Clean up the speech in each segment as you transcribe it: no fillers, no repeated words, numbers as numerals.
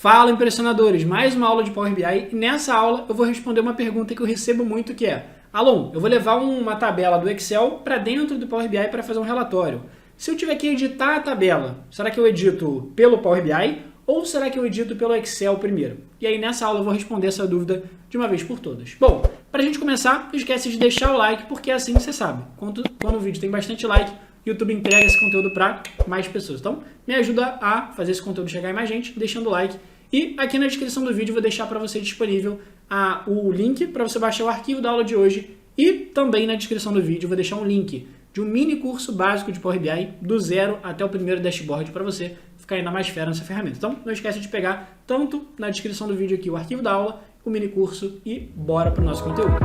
Fala, impressionadores! Mais uma aula de Power BI e nessa aula eu vou responder uma pergunta que eu recebo muito que é: Alon, eu vou levar uma tabela do Excel para dentro do Power BI para fazer um relatório. Se eu tiver que editar a tabela, será que eu edito pelo Power BI ou será que eu edito pelo Excel primeiro? E aí nessa aula eu vou responder essa dúvida de uma vez por todas. Bom, para a gente começar, não esquece de deixar o like, porque assim você sabe, quando o vídeo tem bastante like, o YouTube entrega esse conteúdo para mais pessoas. Então, me ajuda a fazer esse conteúdo chegar em mais gente, deixando o like. E aqui na descrição do vídeo eu vou deixar para você disponível o link para você baixar o arquivo da aula de hoje. E também na descrição do vídeo eu vou deixar um link de um mini curso básico de Power BI, do zero até o primeiro dashboard, para você ficar ainda mais fera nessa ferramenta. Então, não esquece de pegar tanto na descrição do vídeo aqui o arquivo da aula, o mini curso e bora para o nosso conteúdo.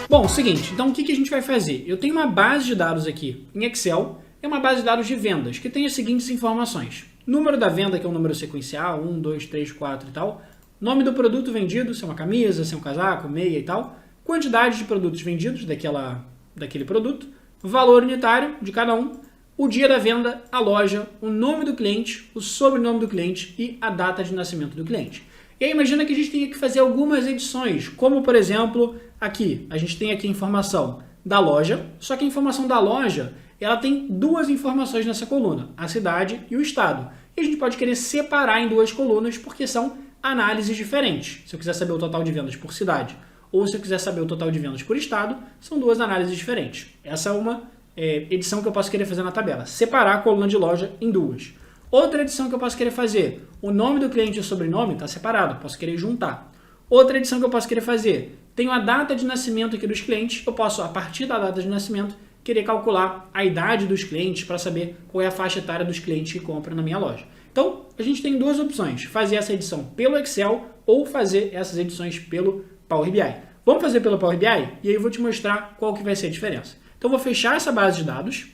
Bom, seguinte, então o que a gente vai fazer? Eu tenho uma base de dados aqui em Excel, é uma base de dados de vendas, que tem as seguintes informações. Número da venda, que é um número sequencial, 1, 2, 3, 4 e tal. Nome do produto vendido, se é uma camisa, se é um casaco, meia e tal. Quantidade de produtos vendidos daquele produto. Valor unitário de cada um. O dia da venda, a loja, o nome do cliente, o sobrenome do cliente e a data de nascimento do cliente. E aí imagina que a gente tenha que fazer algumas edições, como por exemplo, aqui, a gente tem aqui a informação da loja, só que a informação da loja, ela tem duas informações nessa coluna, a cidade e o estado. E a gente pode querer separar em duas colunas porque são análises diferentes. Se eu quiser saber o total de vendas por cidade ou se eu quiser saber o total de vendas por estado, são duas análises diferentes. Essa é uma edição que eu posso querer fazer na tabela, separar a coluna de loja em duas. Outra edição que eu posso querer fazer, o nome do cliente e o sobrenome está separado, posso querer juntar. Outra edição que eu posso querer fazer, tenho a data de nascimento aqui dos clientes, eu posso, a partir da data de nascimento, querer calcular a idade dos clientes para saber qual é a faixa etária dos clientes que compram na minha loja. Então, a gente tem duas opções, fazer essa edição pelo Excel ou fazer essas edições pelo Power BI. Vamos fazer pelo Power BI e aí eu vou te mostrar qual que vai ser a diferença. Então, eu vou fechar essa base de dados,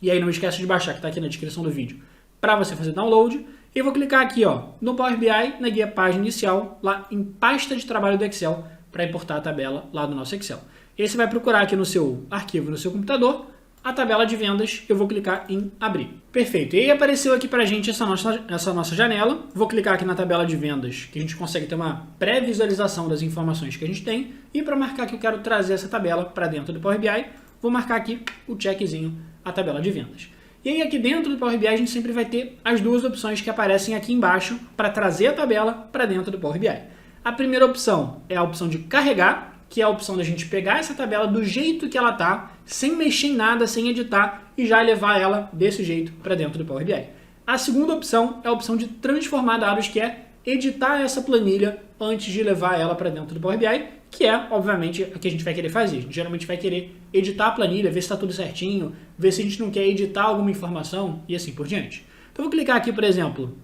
e aí não esquece de baixar, que está aqui na descrição do vídeo, para você fazer download. E eu vou clicar aqui no Power BI, na guia página inicial, lá em pasta de trabalho do Excel, para importar a tabela lá do nosso Excel. E aí você vai procurar aqui no seu arquivo, no seu computador, a tabela de vendas, eu vou clicar em abrir. Perfeito, e aí apareceu aqui para a gente essa nossa janela. Vou clicar aqui na tabela de vendas, que a gente consegue ter uma pré-visualização das informações que a gente tem. E para marcar que eu quero trazer essa tabela para dentro do Power BI, vou marcar aqui o checkzinho, a tabela de vendas. E aí aqui dentro do Power BI a gente sempre vai ter as duas opções que aparecem aqui embaixo para trazer a tabela para dentro do Power BI. A primeira opção é a opção de carregar, que é a opção da gente pegar essa tabela do jeito que ela está, sem mexer em nada, sem editar, e já levar ela desse jeito para dentro do Power BI. A segunda opção é a opção de transformar dados, que é editar essa planilha antes de levar ela para dentro do Power BI, que é, obviamente, a que a gente vai querer fazer. A gente geralmente vai querer editar a planilha, ver se está tudo certinho, ver se a gente não quer editar alguma informação e assim por diante. Então, eu vou clicar aqui, por exemplo,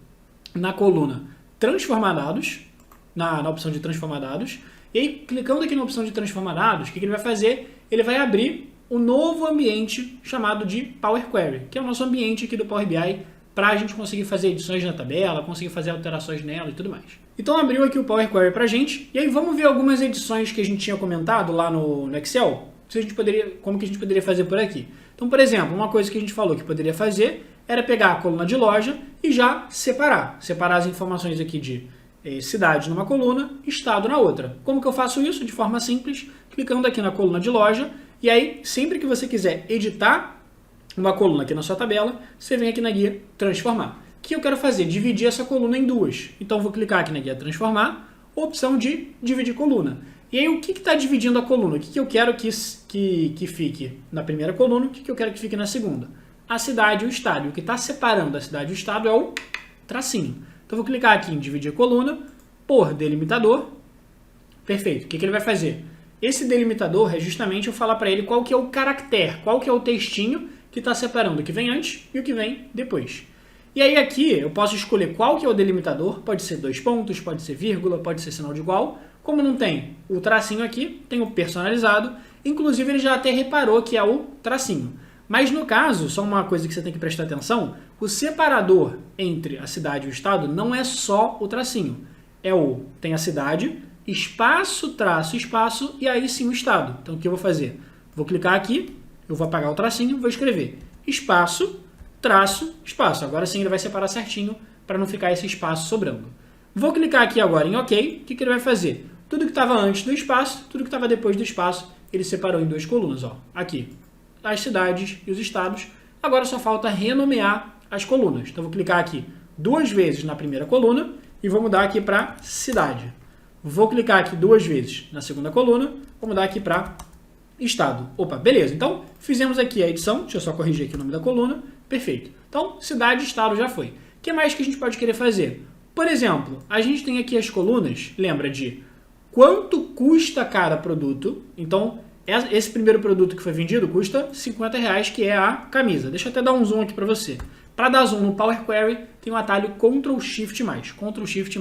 na coluna Transformar Dados, na opção de Transformar Dados, e aí, clicando aqui na opção de Transformar Dados, o que ele vai fazer? Ele vai abrir um novo ambiente chamado de Power Query, que é o nosso ambiente aqui do Power BI, para a gente conseguir fazer edições na tabela, conseguir fazer alterações nela e tudo mais. Então abriu aqui o Power Query para a gente, e aí vamos ver algumas edições que a gente tinha comentado lá no Excel, como que a gente poderia fazer por aqui. Então, por exemplo, uma coisa que a gente falou que poderia fazer era pegar a coluna de loja e já separar as informações aqui de cidade numa coluna, estado na outra. Como que eu faço isso? De forma simples, clicando aqui na coluna de loja, e aí sempre que você quiser editar uma coluna aqui na sua tabela, você vem aqui na guia Transformar. O que eu quero fazer? Dividir essa coluna em duas. Então eu vou clicar aqui na guia Transformar, opção de dividir coluna. E aí o que está dividindo a coluna? O que eu quero que fique na primeira coluna, o que eu quero que fique na segunda? A cidade e o estado. O que está separando a cidade e o estado é o tracinho. Então eu vou clicar aqui em dividir a coluna por delimitador. Perfeito. O que ele vai fazer? Esse delimitador é justamente eu falar para ele qual que é o caractere, qual que é o textinho que está separando o que vem antes e o que vem depois. E aí aqui eu posso escolher qual que é o delimitador, pode ser 2 pontos, pode ser vírgula, pode ser sinal de igual. Como não tem o tracinho aqui, tem o personalizado, inclusive ele já até reparou que é o tracinho. Mas no caso, só uma coisa que você tem que prestar atenção, o separador entre a cidade e o estado não é só o tracinho. Tem a cidade, espaço, traço, espaço e aí sim o estado. Então o que eu vou fazer? Vou clicar aqui, eu vou apagar o tracinho, vou escrever espaço, traço, espaço. Agora sim ele vai separar certinho para não ficar esse espaço sobrando. Vou clicar aqui agora em OK. O que ele vai fazer? Tudo que estava antes do espaço, tudo que estava depois do espaço, ele separou em duas colunas. Ó. Aqui, as cidades e os estados. Agora só falta renomear as colunas. Então vou clicar aqui 2 vezes na primeira coluna e vou mudar aqui para cidade. Vou clicar aqui 2 vezes na segunda coluna, vou mudar aqui para estado. Opa, beleza. Então, fizemos aqui a edição. Deixa eu só corrigir aqui o nome da coluna. Perfeito. Então, cidade e estado já foi. O que mais que a gente pode querer fazer? Por exemplo, a gente tem aqui as colunas, lembra de quanto custa cada produto. Então, esse primeiro produto que foi vendido custa R$50, que é a camisa. Deixa eu até dar um zoom aqui para você. Para dar zoom no Power Query, tem o atalho Ctrl+Shift+. Ctrl+Shift+,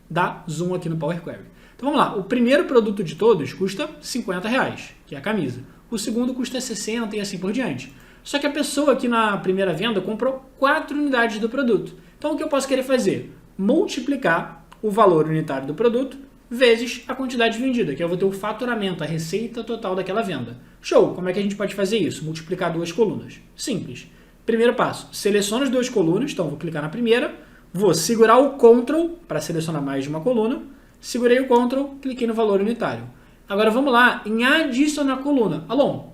dá zoom aqui no Power Query. Então vamos lá, o primeiro produto de todos custa R$50, que é a camisa. O segundo custa 60 e assim por diante. Só que a pessoa aqui na primeira venda comprou 4 unidades do produto. Então o que eu posso querer fazer? Multiplicar o valor unitário do produto vezes a quantidade vendida, que eu vou ter o faturamento, a receita total daquela venda. Show! Como é que a gente pode fazer isso? Multiplicar 2 colunas. Simples. Primeiro passo, seleciono as 2 colunas, então vou clicar na primeira, vou segurar o Ctrl para selecionar mais de uma coluna, segurei o Ctrl, cliquei no valor unitário. Agora vamos lá em adicionar coluna. Alon,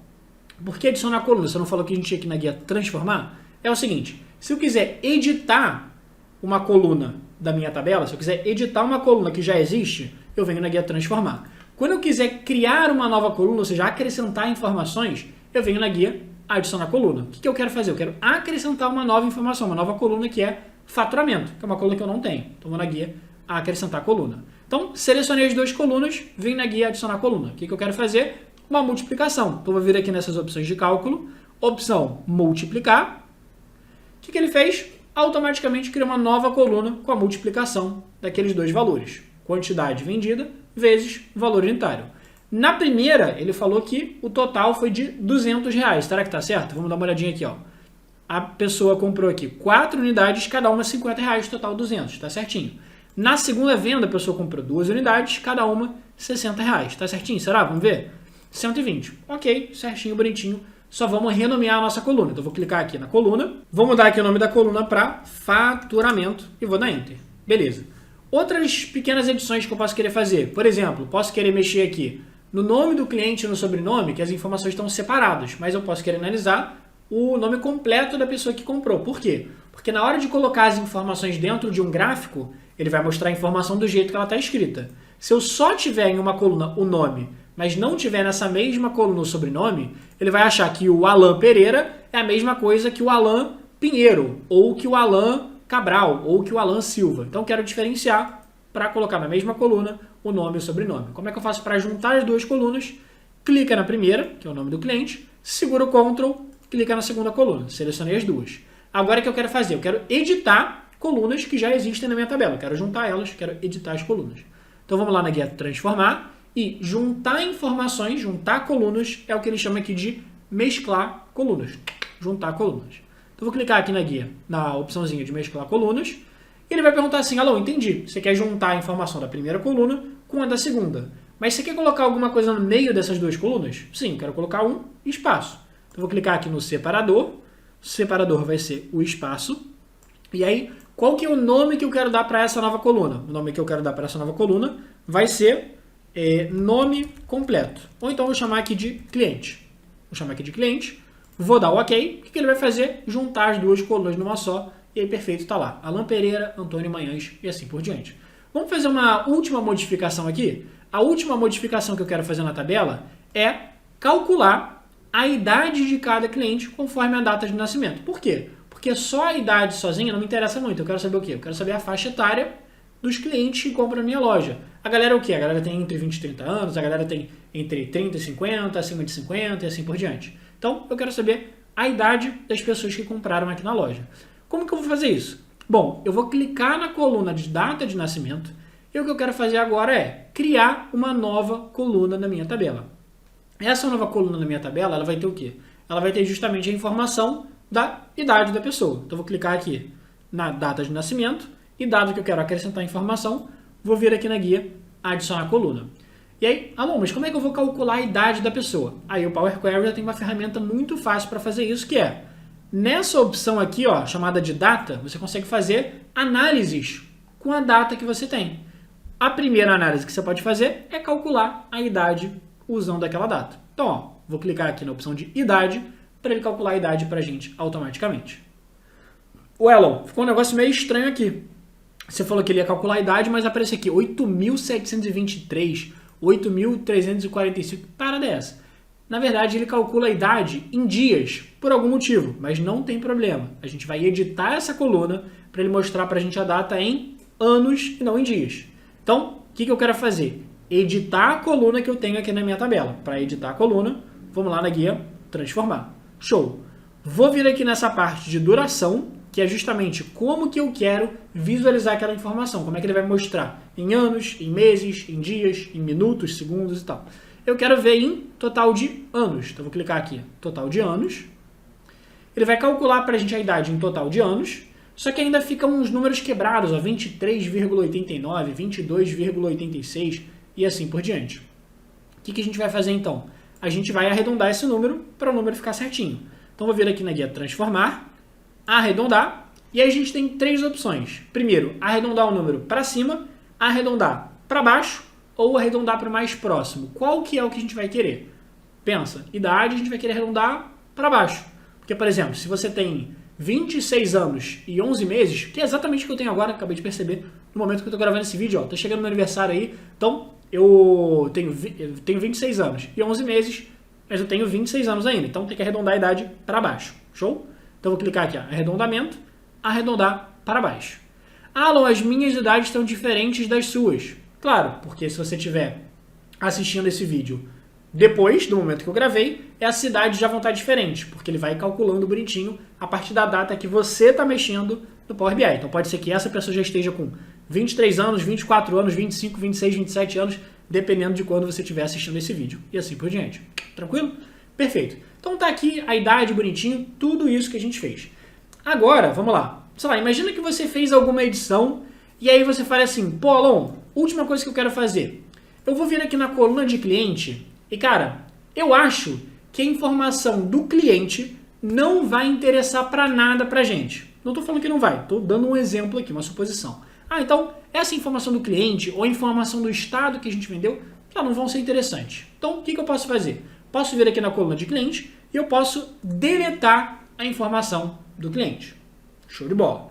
por que adicionar coluna? Você não falou que a gente tinha aqui na guia transformar? É o seguinte, se eu quiser editar uma coluna da minha tabela, se eu quiser editar uma coluna que já existe, eu venho na guia transformar. Quando eu quiser criar uma nova coluna, ou seja, acrescentar informações, eu venho na guia adicionar coluna. O que eu quero fazer? Eu quero acrescentar uma nova informação, uma nova coluna que é faturamento, que é uma coluna que eu não tenho. Então vou na guia acrescentar coluna. Então selecionei as 2 colunas, vim na guia adicionar coluna. O que eu quero fazer? Uma multiplicação. Então vou vir aqui nessas opções de cálculo, opção multiplicar. O que ele fez? Automaticamente cria uma nova coluna com a multiplicação daqueles 2 valores. Quantidade vendida vezes valor unitário. Na primeira, ele falou que o total foi de R$200. Será que está certo? Vamos dar uma olhadinha aqui. Ó. A pessoa comprou aqui 4 unidades, cada uma R$50, total 200. Está certinho. Na segunda venda, a pessoa comprou 2 unidades, cada uma R$60. Está certinho? Será? Vamos ver? 120. Ok, certinho, bonitinho. Só vamos renomear a nossa coluna. Então, vou clicar aqui na coluna. Vou mudar aqui o nome da coluna para faturamento e vou dar Enter. Beleza. Outras pequenas edições que eu posso querer fazer. Por exemplo, posso querer mexer aqui no nome do cliente e no sobrenome, que as informações estão separadas, mas eu posso querer analisar o nome completo da pessoa que comprou. Por quê? Porque na hora de colocar as informações dentro de um gráfico, ele vai mostrar a informação do jeito que ela está escrita. Se eu só tiver em uma coluna o nome, mas não tiver nessa mesma coluna o sobrenome, ele vai achar que o Alan Pereira é a mesma coisa que o Alan Pinheiro, ou que o Alan Cabral, ou que o Alan Silva. Então, quero diferenciar para colocar na mesma coluna o nome e o sobrenome. Como é que eu faço para juntar as 2 colunas? Clica na primeira, que é o nome do cliente, segura o Ctrl, clica na segunda coluna. Selecionei as 2. Agora o que eu quero fazer? Eu quero editar colunas que já existem na minha tabela. Eu quero juntar elas, quero editar as colunas. Então vamos lá na guia transformar e juntar informações, juntar colunas, é o que ele chama aqui de mesclar colunas. Juntar colunas. Então vou clicar aqui na guia, na opçãozinha de mesclar colunas, e ele vai perguntar assim, alô, entendi, você quer juntar a informação da primeira coluna com a da segunda, mas você quer colocar alguma coisa no meio dessas 2 colunas? Sim, quero colocar um espaço. Então vou clicar aqui no separador, o separador vai ser o espaço, e aí qual que é o nome que eu quero dar para essa nova coluna? O nome que eu quero dar para essa nova coluna vai ser nome completo, ou então vou chamar aqui de cliente. Vou chamar aqui de cliente, vou dar o OK, o que ele vai fazer? Juntar as 2 colunas numa só, e aí perfeito, está lá. Alan Pereira, Antônio Manhães e assim por diante. Vamos fazer uma última modificação aqui? A última modificação que eu quero fazer na tabela é calcular a idade de cada cliente conforme a data de nascimento. Por quê? Porque só a idade sozinha não me interessa muito. Eu quero saber o quê? Eu quero saber a faixa etária dos clientes que compram na minha loja. A galera é o quê? A galera tem entre 20 e 30 anos, a galera tem entre 30 e 50, acima de 50 e assim por diante. Então, eu quero saber a idade das pessoas que compraram aqui na loja. Como que eu vou fazer isso? Bom, eu vou clicar na coluna de data de nascimento e o que eu quero fazer agora é criar uma nova coluna na minha tabela. Essa nova coluna na minha tabela, ela vai ter o quê? Ela vai ter justamente a informação da idade da pessoa. Então, eu vou clicar aqui na data de nascimento e dado que eu quero acrescentar informação, vou vir aqui na guia adicionar coluna. E aí, mas como é que eu vou calcular a idade da pessoa? Aí o Power Query já tem uma ferramenta muito fácil para fazer isso, que é Nessa opção aqui, ó, chamada de data, você consegue fazer análises com a data que você tem. A primeira análise que você pode fazer é calcular a idade usando aquela data. Então, ó, vou clicar aqui na opção de idade para ele calcular a idade para a gente automaticamente. O Elon, ficou um negócio meio estranho aqui. Você falou que ele ia calcular a idade, mas aparece aqui 8.723, 8.345, parada é essa? Na verdade, ele calcula a idade em dias, por algum motivo, mas não tem problema. A gente vai editar essa coluna para ele mostrar para a gente a data em anos e não em dias. Então, o que eu quero fazer? Editar a coluna que eu tenho aqui na minha tabela. Para editar a coluna, vamos lá na guia transformar. Show! Vou vir aqui nessa parte de duração, que é justamente como que eu quero visualizar aquela informação. Como é que ele vai mostrar em anos, em meses, em dias, em minutos, segundos e tal. Eu quero ver em total de anos. Então, vou clicar aqui, total de anos. Ele vai calcular para a gente a idade em total de anos, só que ainda ficam uns números quebrados, 23,89, 22,86 e assim por diante. O que a gente vai fazer então? A gente vai arredondar esse número para o número ficar certinho. Então, vou vir aqui na guia transformar, arredondar, e aí a gente tem três opções. Primeiro, arredondar o número para cima, arredondar para baixo ou arredondar para o mais próximo. Qual que é o que a gente vai querer? Pensa, idade a gente vai querer arredondar para baixo. Porque, por exemplo, se você tem 26 anos e 11 meses, que é exatamente o que eu tenho agora, acabei de perceber no momento que eu estou gravando esse vídeo, ó, tá chegando meu aniversário aí, então eu tenho 26 anos e 11 meses, mas eu tenho 26 anos ainda, então tem que arredondar a idade para baixo, show? Então vou clicar aqui, ó, arredondamento, arredondar para baixo. Alan, as minhas idades estão diferentes das suas. Claro, porque se você estiver assistindo esse vídeo depois do momento que eu gravei, essa idade já vão estar diferentes, porque ele vai calculando bonitinho a partir da data que você está mexendo no Power BI. Então pode ser que essa pessoa já esteja com 23 anos, 24 anos, 25, 26, 27 anos, dependendo de quando você estiver assistindo esse vídeo. E assim por diante. Tranquilo? Perfeito. Então tá aqui a idade bonitinho, tudo isso que a gente fez. Agora, vamos lá. Sei lá, imagina que você fez alguma edição e aí você fala assim, pô, Alon, última coisa que eu quero fazer. Eu vou vir aqui na coluna de cliente e, cara, eu acho que a informação do cliente não vai interessar para nada pra gente. Não estou falando que não vai, estou dando um exemplo aqui, uma suposição. Ah, então, essa informação do cliente ou a informação do estado que a gente vendeu já não vão ser interessantes. Então, o que eu posso fazer? Posso vir aqui na coluna de cliente e eu posso deletar a informação do cliente. Show de bola.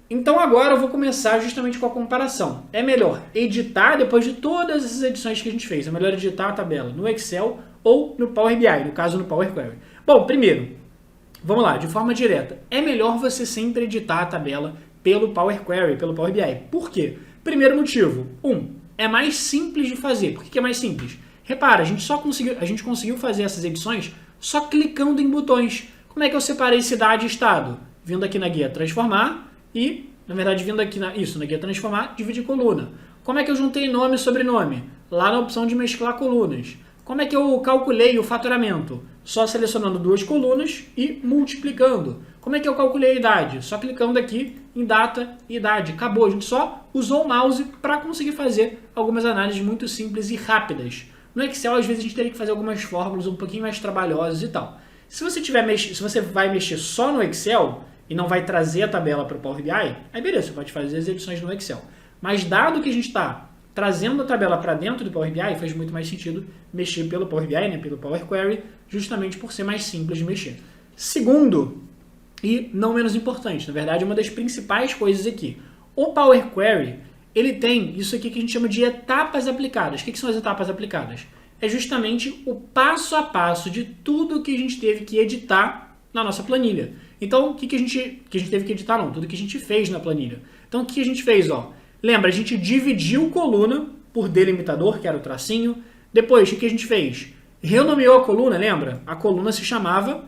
Então agora eu vou começar justamente com a comparação. É melhor editar depois de todas essas edições que a gente fez. É melhor editar a tabela no Excel ou no Power BI, no caso no Power Query. Bom, primeiro, vamos lá, de forma direta. É melhor você sempre editar a tabela pelo Power Query, pelo Power BI. Por quê? Primeiro motivo. É mais simples de fazer. Por que é mais simples? Repara, a gente conseguiu fazer essas edições só clicando em botões. Como é que eu separei cidade e estado? Vindo aqui na guia transformar e, na verdade, vindo aqui na guia transformar, dividir coluna. Como é que eu juntei nome e sobrenome? Lá na opção de mesclar colunas. Como é que eu calculei o faturamento? Só selecionando duas colunas e multiplicando. Como é que eu calculei a idade? Só clicando aqui em data e idade. Acabou, a gente só usou o mouse para conseguir fazer algumas análises muito simples e rápidas. No Excel, às vezes, a gente teria que fazer algumas fórmulas um pouquinho mais trabalhosas e tal. Se você vai mexer só no Excel e não vai trazer a tabela para o Power BI, aí beleza, você pode fazer as edições no Excel. Mas dado que a gente está trazendo a tabela para dentro do Power BI, faz muito mais sentido mexer pelo Power BI, né, pelo Power Query, justamente por ser mais simples de mexer. Segundo, e não menos importante, na verdade, uma das principais coisas aqui, o Power Query, ele tem isso aqui que a gente chama de etapas aplicadas. O que são as etapas aplicadas? É justamente o passo a passo de tudo que a gente teve que editar na nossa planilha. Então, o que a gente teve que editar? Não, tudo que a gente fez na planilha. Então, o que a gente fez? Ó? Lembra, a gente dividiu coluna por delimitador, que era o tracinho. Depois, o que a gente fez? Renomeou a coluna, lembra? A coluna se chamava,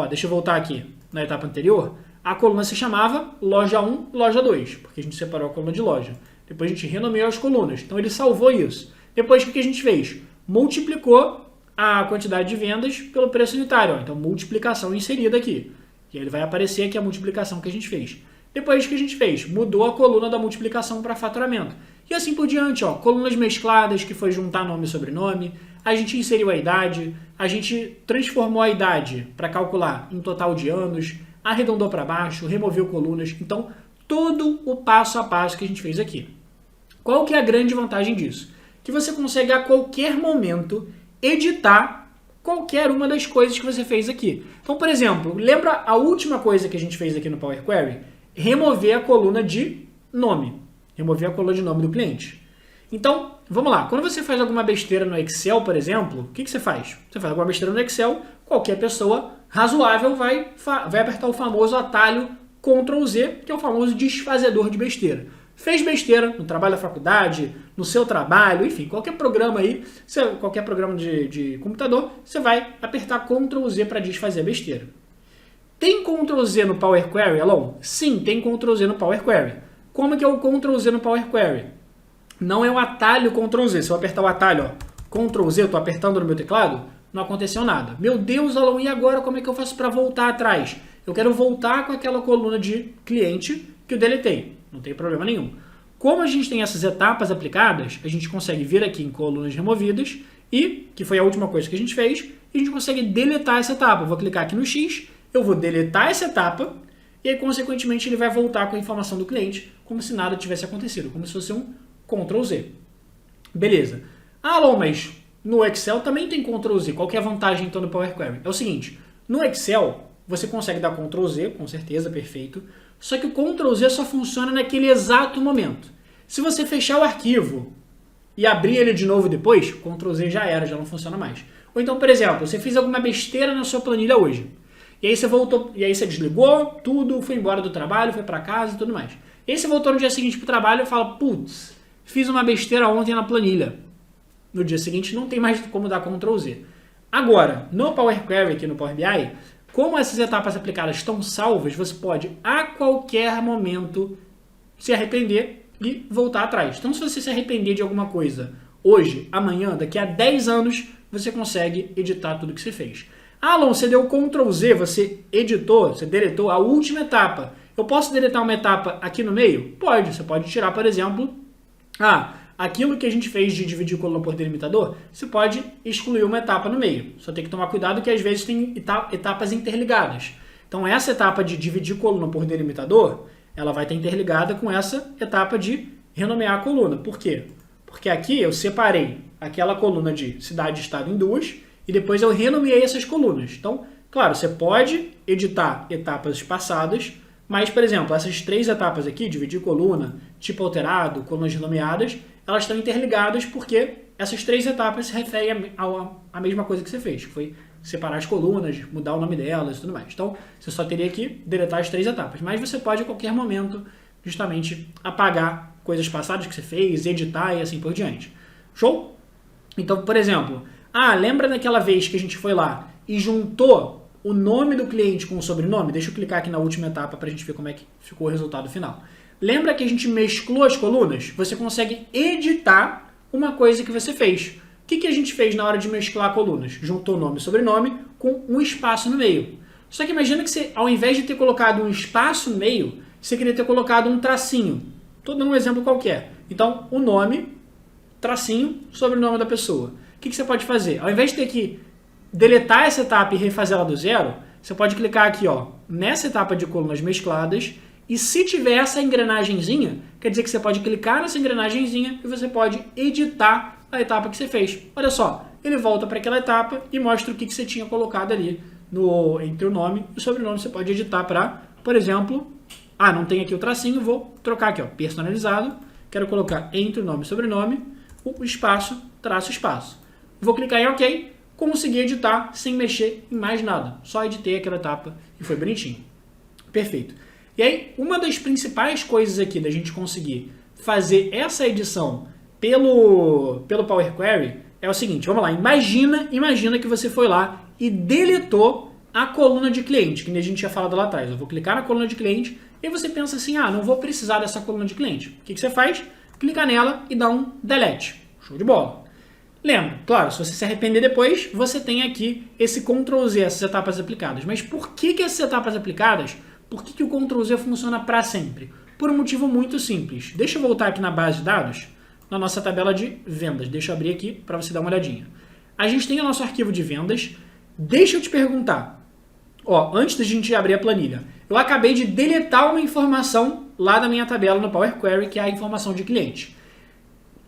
deixa eu voltar aqui na etapa anterior, a coluna se chamava loja 1, loja 2, porque a gente separou a coluna de loja. Depois a gente renomeou as colunas, então ele salvou isso. Depois, o que a gente fez? Multiplicou a quantidade de vendas pelo preço unitário. Então, multiplicação inserida aqui. E aí ele vai aparecer aqui a multiplicação que a gente fez. Depois que a gente fez, mudou a coluna da multiplicação para faturamento. E assim por diante, ó, colunas mescladas, que foi juntar nome e sobrenome. a gente inseriu a idade, a gente transformou a idade para calcular em total de anos, arredondou para baixo, removeu colunas. Então, todo o passo a passo que a gente fez aqui. Qual que é a grande vantagem disso? Que você consegue a qualquer momento editar qualquer uma das coisas que você fez aqui. Então, por exemplo, lembra a última coisa que a gente fez aqui no Power Query? Remover a coluna de nome. Remover a coluna de nome do cliente. Então, vamos lá. Quando você faz alguma besteira no Excel, por exemplo, o que você faz? Você faz alguma besteira no Excel, qualquer pessoa razoável vai apertar o famoso atalho Ctrl Z, que é o famoso desfazedor de besteira. Fez besteira no trabalho da faculdade, no seu trabalho, enfim, qualquer programa aí, qualquer programa de computador, você vai apertar Ctrl Z para desfazer a besteira. Tem Ctrl Z no Power Query, Alon? Sim, tem Ctrl Z no Power Query. Como que é o Ctrl Z no Power Query? Não é o atalho Ctrl Z. Se eu apertar o atalho, ó, Ctrl Z, eu estou apertando no meu teclado, não aconteceu nada. Meu Deus, Alon, e agora como é que eu faço para voltar atrás? Eu quero voltar com aquela coluna de cliente que eu deletei. Não tem problema nenhum. Como a gente tem essas etapas aplicadas, a gente consegue vir aqui em colunas removidas e, que foi a última coisa que a gente fez, e a gente consegue deletar essa etapa. Eu vou clicar aqui no X, eu vou deletar essa etapa e aí, consequentemente, ele vai voltar com a informação do cliente como se nada tivesse acontecido, como se fosse um Ctrl Z. Beleza. Ah, Alon, mas no Excel também tem Ctrl Z. Qual que é a vantagem, então, do Power Query? É o seguinte, no Excel, você consegue dar Ctrl Z, com certeza, perfeito, só que o Ctrl Z só funciona naquele exato momento. Se você fechar o arquivo e abrir ele de novo depois, Ctrl Z já era, já não funciona mais. Ou então, por exemplo, você fez alguma besteira na sua planilha hoje. E aí você voltou, e aí você desligou tudo, foi embora do trabalho, foi para casa e tudo mais. E aí você voltou no dia seguinte pro trabalho e fala, putz, fiz uma besteira ontem na planilha. No dia seguinte não tem mais como dar Ctrl Z. Agora, no Power Query aqui no Power BI, como essas etapas aplicadas estão salvas, você pode a qualquer momento se arrepender e voltar atrás. Então, se você se arrepender de alguma coisa hoje, amanhã, daqui a 10 anos, você consegue editar tudo que você fez. Ah, Alon, você deu Ctrl Z, você editou, você deletou a última etapa. Eu posso deletar uma etapa aqui no meio? Pode. Você pode tirar, por exemplo, aquilo que a gente fez de dividir coluna por delimitador, você pode excluir uma etapa no meio. Só tem que tomar cuidado que às vezes tem etapas interligadas. Então essa etapa de dividir coluna por delimitador, ela vai estar interligada com essa etapa de renomear a coluna. Por quê? Porque aqui eu separei aquela coluna de cidade e estado em duas e depois eu renomeei essas colunas. Então, claro, você pode editar etapas passadas, mas, por exemplo, essas 3 etapas aqui, dividir coluna, tipo alterado, colunas renomeadas, elas estão interligadas porque essas 3 etapas se referem à mesma coisa que você fez, que foi separar as colunas, mudar o nome delas e tudo mais. Então, você só teria que deletar as 3 etapas. Mas você pode, a qualquer momento, justamente apagar coisas passadas que você fez, editar e assim por diante. Show? Então, por exemplo, lembra daquela vez que a gente foi lá e juntou o nome do cliente com o sobrenome? Deixa eu clicar aqui na última etapa para a gente ver como é que ficou o resultado final. Lembra que a gente mesclou as colunas? Você consegue editar uma coisa que você fez. O que a gente fez na hora de mesclar colunas? Juntou nome e sobrenome com um espaço no meio. Só que imagina que você, ao invés de ter colocado um espaço no meio, você queria ter colocado um tracinho. Estou dando um exemplo qualquer. Então, o nome, tracinho, sobrenome da pessoa. O que você pode fazer? Ao invés de ter que deletar essa etapa e refazer ela do zero, você pode clicar aqui, nessa etapa de colunas mescladas, e se tiver essa engrenagemzinha, quer dizer que você pode clicar nessa engrenagemzinha e você pode editar a etapa que você fez. Olha só, ele volta para aquela etapa e mostra o que você tinha colocado ali entre o nome e o sobrenome. Você pode editar para, por exemplo, não tem aqui o tracinho, vou trocar aqui, personalizado, quero colocar entre o nome e o sobrenome, o espaço, traço, espaço. Vou clicar em OK, consegui editar sem mexer em mais nada. Só editei aquela etapa e foi bonitinho. Perfeito. E aí, uma das principais coisas aqui da gente conseguir fazer essa edição pelo Power Query é o seguinte, vamos lá, imagina que você foi lá e deletou a coluna de cliente, que nem a gente tinha falado lá atrás. Eu vou clicar na coluna de cliente e você pensa assim, não vou precisar dessa coluna de cliente. O que você faz? Clica nela e dá um delete. Show de bola. Lembra, claro, se você se arrepender depois, você tem aqui esse Ctrl Z, essas etapas aplicadas. Mas por que essas etapas aplicadas, por que o Ctrl Z funciona para sempre? Por um motivo muito simples. Deixa eu voltar aqui na base de dados, na nossa tabela de vendas. Deixa eu abrir aqui para você dar uma olhadinha. a gente tem o nosso arquivo de vendas. Deixa eu te perguntar, antes da gente abrir a planilha, eu acabei de deletar uma informação lá da minha tabela no Power Query, que é a informação de cliente.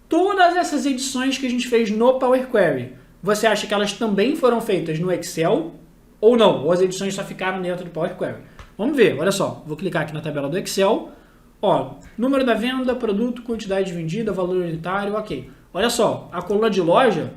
Todas essas edições que a gente fez no Power Query, você acha que elas também foram feitas no Excel ou não? Ou as edições só ficaram dentro do Power Query? Vamos ver, olha só, vou clicar aqui na tabela do Excel, número da venda, produto, quantidade vendida, valor unitário, ok. Olha só, a coluna de loja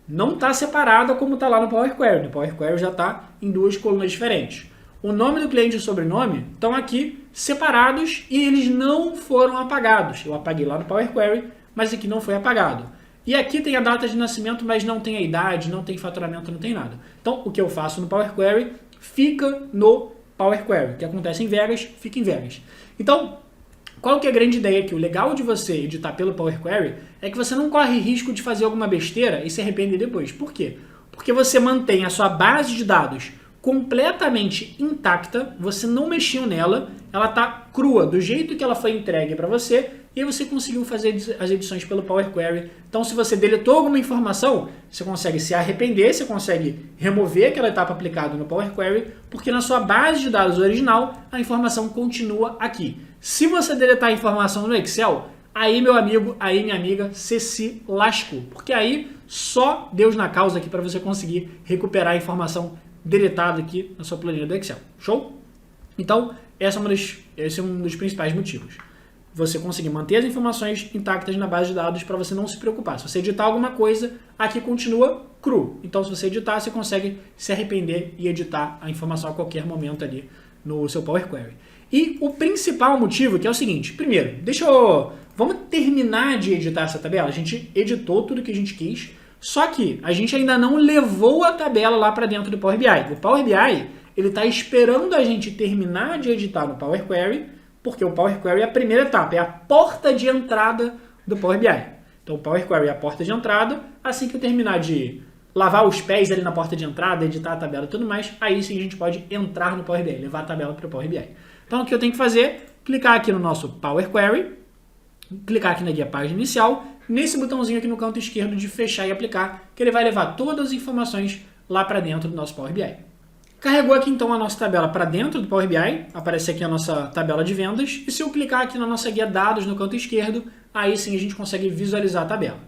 não está separada como está lá no Power Query. No Power Query já está em duas colunas diferentes. O nome do cliente e o sobrenome estão aqui separados e eles não foram apagados. Eu apaguei lá no Power Query, mas aqui não foi apagado. E aqui tem a data de nascimento, mas não tem a idade, não tem faturamento, não tem nada. Então, o que eu faço no Power Query fica no Power Query. O que acontece em Vegas, fica em Vegas. Então, qual que é a grande ideia aqui? O legal de você editar pelo Power Query é que você não corre risco de fazer alguma besteira e se arrepender depois. Por quê? Porque você mantém a sua base de dados completamente intacta, você não mexeu nela, ela está crua, do jeito que ela foi entregue para você, e aí você conseguiu fazer as edições pelo Power Query. Então, se você deletou alguma informação, você consegue se arrepender, você consegue remover aquela etapa aplicada no Power Query, porque na sua base de dados original, a informação continua aqui. Se você deletar a informação no Excel, aí, meu amigo, aí, minha amiga, você se lascou, porque aí só Deus na causa aqui para você conseguir recuperar a informação deletada aqui na sua planilha do Excel. Show? Então, esse é um dos principais motivos. Você conseguir manter as informações intactas na base de dados para você não se preocupar. Se você editar alguma coisa, aqui continua cru. Então, se você editar, você consegue se arrepender e editar a informação a qualquer momento ali no seu Power Query. E o principal motivo que é o seguinte. Primeiro, vamos terminar de editar essa tabela. A gente editou tudo que a gente quis, só que a gente ainda não levou a tabela lá para dentro do Power BI. O Power BI ele está esperando a gente terminar de editar no Power Query, porque o Power Query é a primeira etapa, é a porta de entrada do Power BI. Então o Power Query é a porta de entrada, assim que eu terminar de lavar os pés ali na porta de entrada, editar a tabela e tudo mais, aí sim a gente pode entrar no Power BI, levar a tabela para o Power BI. Então o que eu tenho que fazer? Clicar aqui no nosso Power Query, clicar aqui na guia página inicial, nesse botãozinho aqui no canto esquerdo de fechar e aplicar, que ele vai levar todas as informações lá para dentro do nosso Power BI. Carregou aqui então a nossa tabela para dentro do Power BI, aparece aqui a nossa tabela de vendas, e se eu clicar aqui na nossa guia dados no canto esquerdo, aí sim a gente consegue visualizar a tabela.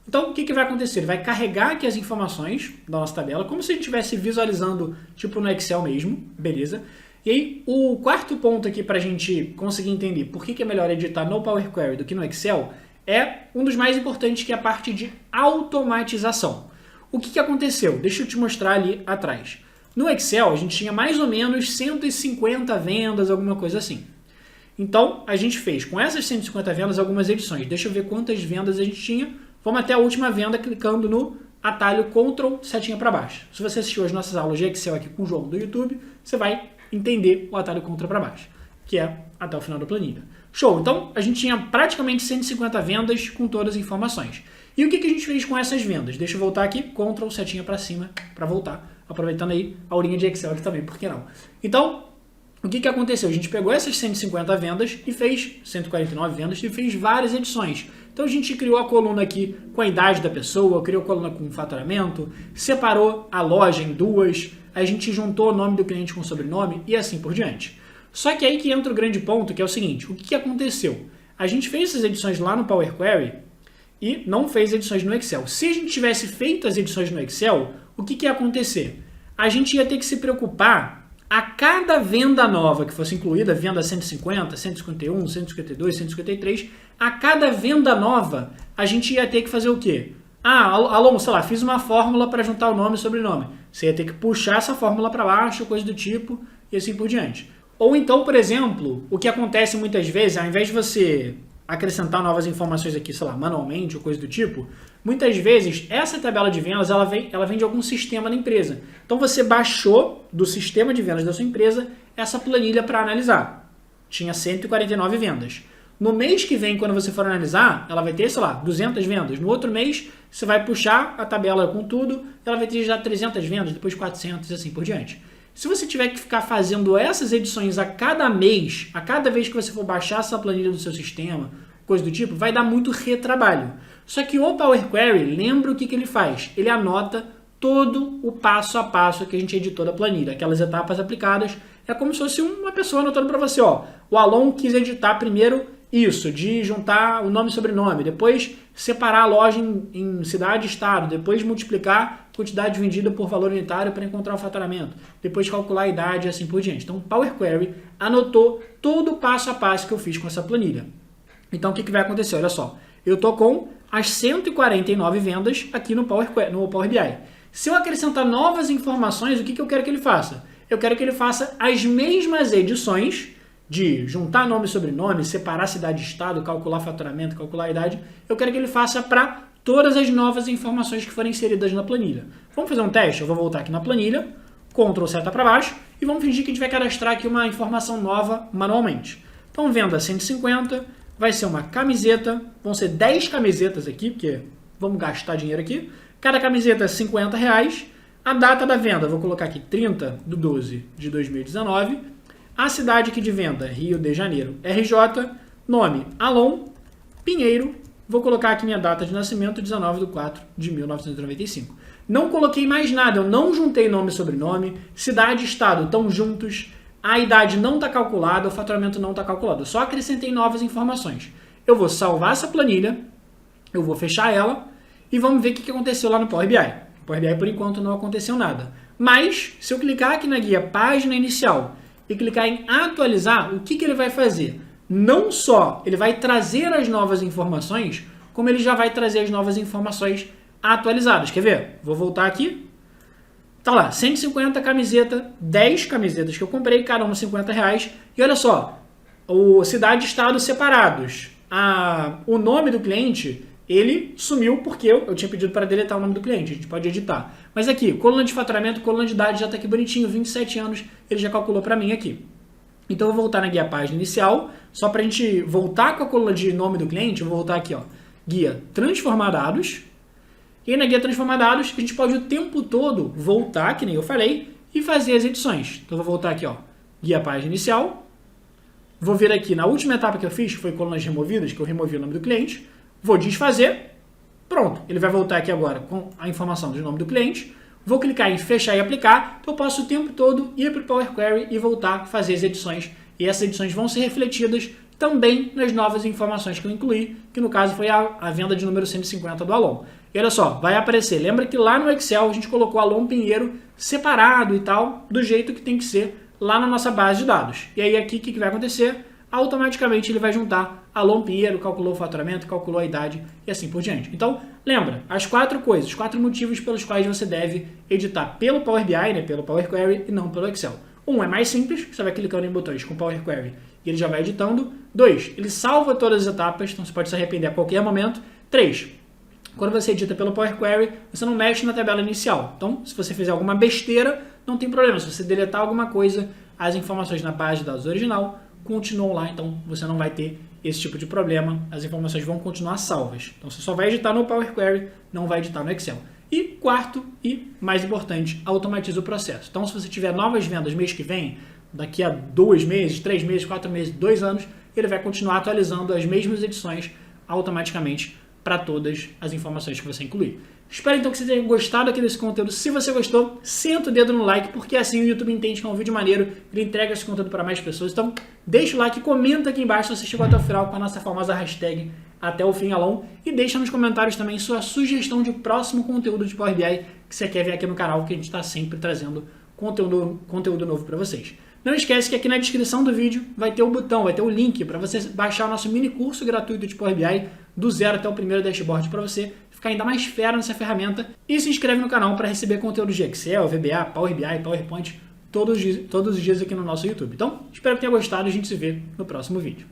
Então o que vai acontecer? Ele vai carregar aqui as informações da nossa tabela, como se a gente estivesse visualizando tipo no Excel mesmo, beleza? E aí o quarto ponto aqui para a gente conseguir entender por que é melhor editar no Power Query do que no Excel é um dos mais importantes, que é a parte de automatização. O que aconteceu? Deixa eu te mostrar ali atrás. No Excel, a gente tinha mais ou menos 150 vendas, alguma coisa assim. Então, a gente fez com essas 150 vendas algumas edições. Deixa eu ver quantas vendas a gente tinha. Vamos até a última venda clicando no atalho Ctrl, setinha para baixo. Se você assistiu as nossas aulas de Excel aqui com o João do YouTube, você vai entender o atalho Ctrl para baixo, que é até o final da planilha. Show! Então, a gente tinha praticamente 150 vendas com todas as informações. E o que a gente fez com essas vendas? Deixa eu voltar aqui, Ctrl, setinha para cima, para voltar. Aproveitando aí a aulinha de Excel aqui também, por que não? Então, o que aconteceu? A gente pegou essas 150 vendas e fez 149 vendas e fez várias edições. Então, a gente criou a coluna aqui com a idade da pessoa, criou a coluna com faturamento, separou a loja em duas, a gente juntou o nome do cliente com o sobrenome e assim por diante. Só que aí que entra o grande ponto, que é o seguinte, o que aconteceu? A gente fez essas edições lá no Power Query e não fez edições no Excel. Se a gente tivesse feito as edições no Excel, o que ia acontecer? A gente ia ter que se preocupar a cada venda nova que fosse incluída, venda 150, 151, 152, 153, a cada venda nova, a gente ia ter que fazer o quê? Alonso, sei lá, fiz uma fórmula para juntar o nome e sobrenome. Você ia ter que puxar essa fórmula para baixo, coisa do tipo, e assim por diante. Ou então, por exemplo, o que acontece muitas vezes, ao invés de você acrescentar novas informações aqui, sei lá, manualmente ou coisa do tipo, muitas vezes essa tabela de vendas ela vem de algum sistema da empresa. Então você baixou do sistema de vendas da sua empresa essa planilha para analisar. Tinha 149 vendas. No mês que vem, quando você for analisar, ela vai ter, sei lá, 200 vendas. No outro mês, você vai puxar a tabela com tudo, ela vai ter já 300 vendas, depois 400 e assim por diante. Se você tiver que ficar fazendo essas edições a cada mês, a cada vez que você for baixar essa planilha do seu sistema, coisa do tipo, vai dar muito retrabalho. Só que o Power Query, lembra o que ele faz? Ele anota todo o passo a passo que a gente editou da planilha, aquelas etapas aplicadas. É como se fosse uma pessoa anotando para você, ó, o Alon quis editar primeiro isso, de juntar o nome e sobrenome, depois separar a loja em cidade e estado, depois multiplicar a quantidade vendida por valor unitário para encontrar o faturamento, depois calcular a idade e assim por diante. Então, o Power Query anotou todo o passo a passo que eu fiz com essa planilha. Então, o que vai acontecer? Olha só, eu estou com as 149 vendas aqui no Power BI. Se eu acrescentar novas informações, o que eu quero que ele faça? Eu quero que ele faça as mesmas edições de juntar nome e sobrenome, separar cidade e estado, calcular faturamento, calcular a idade. Eu quero que ele faça para todas as novas informações que forem inseridas na planilha. Vamos fazer um teste? Eu vou voltar aqui na planilha, Ctrl seta para baixo, e vamos fingir que a gente vai cadastrar aqui uma informação nova manualmente. Então, venda 150, vai ser uma camiseta, vão ser 10 camisetas aqui, porque vamos gastar dinheiro aqui. Cada camiseta é R$50. A data da venda, vou colocar aqui 30/12/2019. A cidade aqui de venda, Rio de Janeiro, RJ. Nome, Alon Pinheiro. Vou colocar aqui minha data de nascimento, 19/4/1995. Não coloquei mais nada, eu não juntei nome e sobrenome. Cidade e estado estão juntos. A idade não está calculada, o faturamento não está calculado. Eu só acrescentei novas informações. Eu vou salvar essa planilha, eu vou fechar ela e vamos ver o que aconteceu lá no Power BI. No Power BI, por enquanto, não aconteceu nada. Mas, se eu clicar aqui na guia Página Inicial e clicar em Atualizar, o que ele vai fazer? Não só ele vai trazer as novas informações, como ele já vai trazer as novas informações atualizadas. Quer ver? Vou voltar aqui. Tá lá, 150 camiseta, 10 camisetas que eu comprei, cada uma R$50. E olha só, o cidade e estado separados. O nome do cliente, ele sumiu porque eu tinha pedido para deletar o nome do cliente, a gente pode editar. Mas aqui, coluna de faturamento, coluna de idade já está aqui bonitinho, 27 anos, ele já calculou para mim aqui. Então eu vou voltar na guia Página Inicial, só para a gente voltar com a coluna de nome do cliente, eu vou voltar aqui, ó, guia Transformar Dados. E aí na guia Transformar Dados, a gente pode o tempo todo voltar, que nem eu falei, e fazer as edições. Então eu vou voltar aqui, ó, guia Página Inicial. Vou vir aqui na última etapa que eu fiz, que foi colunas removidas, que eu removi o nome do cliente. Vou desfazer. Pronto, ele vai voltar aqui agora com a informação do nome do cliente. Vou clicar em fechar e aplicar. Então eu posso o tempo todo ir para o Power Query e voltar a fazer as edições. E essas edições vão ser refletidas também nas novas informações que eu incluí, que no caso foi a venda de número 150 do Alon. E olha só, vai aparecer. Lembra que lá no Excel a gente colocou Alon Pinheiro separado e tal, do jeito que tem que ser lá na nossa base de dados. E aí aqui o que vai acontecer? Automaticamente ele vai juntar Alon Pinheiro, calculou o faturamento, calculou a idade e assim por diante. Então, lembra, as 4 coisas, 4 motivos pelos quais você deve editar pelo Power BI, né, pelo Power Query e não pelo Excel. Um é mais simples, você vai clicando em botões com Power Query e ele já vai editando. 2, ele salva todas as etapas, então você pode se arrepender a qualquer momento. 3, quando você edita pelo Power Query, você não mexe na tabela inicial. Então, se você fizer alguma besteira, não tem problema. Se você deletar alguma coisa, as informações na base de dados original continuam lá, então você não vai ter esse tipo de problema, as informações vão continuar salvas. Então você só vai editar no Power Query, não vai editar no Excel. E quarto e mais importante, automatiza o processo. Então se você tiver novas vendas mês que vem, daqui a 2 meses, 3 meses, 4 meses, 2 anos, ele vai continuar atualizando as mesmas edições automaticamente para todas as informações que você incluir. Espero então que você tenha gostado aqui desse conteúdo. Se você gostou, senta o dedo no like, porque assim o YouTube entende que é um vídeo maneiro, ele entrega esse conteúdo para mais pessoas. Então deixa o like, comenta aqui embaixo se você chegou até o final com a nossa famosa hashtag até o fim Alon, e deixa nos comentários também sua sugestão de próximo conteúdo de Power BI que você quer ver aqui no canal, que a gente está sempre trazendo conteúdo novo para vocês. Não esquece que aqui na descrição do vídeo vai ter o botão, vai ter o link para você baixar o nosso mini curso gratuito de Power BI do zero até o primeiro dashboard para você ficar ainda mais fera nessa ferramenta, e se inscreve no canal para receber conteúdos de Excel, VBA, Power BI, PowerPoint todos os dias aqui no nosso YouTube. Então, espero que tenha gostado e a gente se vê no próximo vídeo.